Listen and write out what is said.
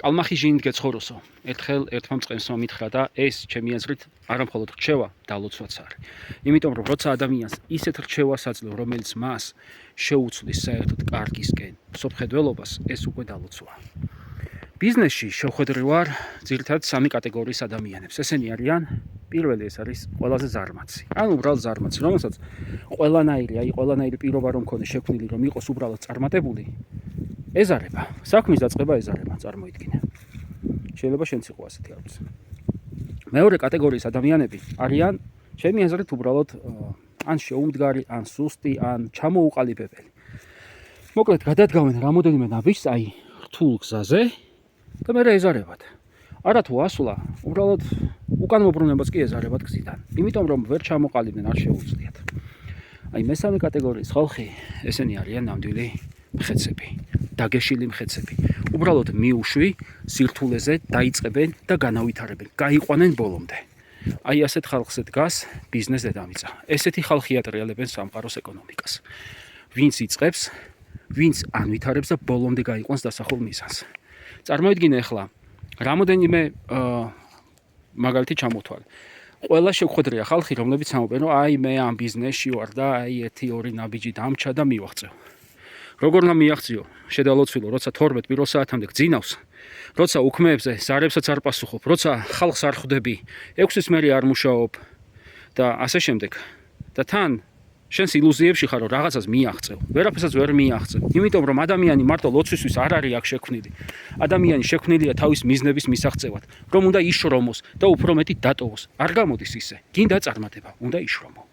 კალმახი ჟინით გეცხოვროსო. ერთხელ ერთმა მწყემსმა მითხრა და ეს ჩემი აზრით არა მხოლოდ რჩევა, დალოცვაც არის. იმიტომ რომ როცა ადამიანს ისეთ რჩევას აძლევ, რომელიც მას შეუცვლის საერთოდ კარგისკენ, მსოფლმხედველობას, ეს უკვე დალოცვაა. ბიზნესში შევხვედრი ვარ ძირითადად სამი კატეგორიის ადამიანებს. ესენი არიან, პირველი ეს არის ყველაზე ზარმაცი. ანუ უბრალოდ ზარმაცი, რომელსაც ყველანაირი პირობა რომ მქონდეს შექმნილი, რომ იყოს უბრალოდ წარმატებული, ეზარება. საქმის დაწყება ეზარება, წარმოიდგინე. შეიძლება შენც იყო ასეთი არც. მეორე კატეგორიის ადამიანები არიან, ჩემი აზრით, უბრალოდ ან შეუმდგარი, ან სუსტი, ან ჩამოუყალიბებელი. მოკლედ, გადადგავენ რამოდენიმე ნაბიჯს, აი, რთულ გზაზე და მე ეზარებათ. არა თუ ასვლა, უბრალოდ უკან მობრუნებაც კი ეზარებათ გზიდან. იმიტომ რომ ვერ ჩამოყალიბდნენ, არ შეუძლიათ. აი, მესამე კატეგორიის ხალხი, ესენი არიან ნამდვილი მხეცები, დაგეშილი მხეცები. უბრალოდ მიუშვი, სირთულეზე დაიწყებენ და განავითარებენ, გაიყვანენ ბოლომდე. აი, ასეთ ხალხზე დგას ბიზნეს დედამიწა. ესეთი ხალხი ატრიალებენ სამყაროს ეკონომიკას. ვინც იწყებს, ვინც ანვითარებს და ბოლომდე გაიყვანს დასახულ მიზანს. წარმოიდგინე ახლა, რამოდენიმე მაგალითი ჩამოთვალე. ყველა შევხვედრია ხალხი, რომლებიც ამბობენ, რომ აი მე ამ ბიზნესში ვარ და აი 1-2 ნაბიჯი დამჩა და მივაღწევ. როგორ უნდა მიაღწიო? შედალოცვილო, როცა 12 პირველ საათამდე გძინავს, როცა უქმეებზე ზარებსაც არ პასუხობ, როცა ხალხს არ ხვდები, 6-ის მერე არ მუშაობ და ასე შემდეგ. და თან შენს ილუზიებში ხარ, რომ რაღაცას მიაღწევ. ვერაფერსაც ვერ მიაღწევ. იმიტომ რომ ადამიანი მარტო ლოცვისთვის არ არის აქ შექმნილი. ადამიანი შექმნილია თავის მიზნების მისაღწევად, რომ უნდა იშრომოს და უფრო მეტი დატოვოს. არ გამოდის ისე. გინდა წარმატება, უნდა იშრომო.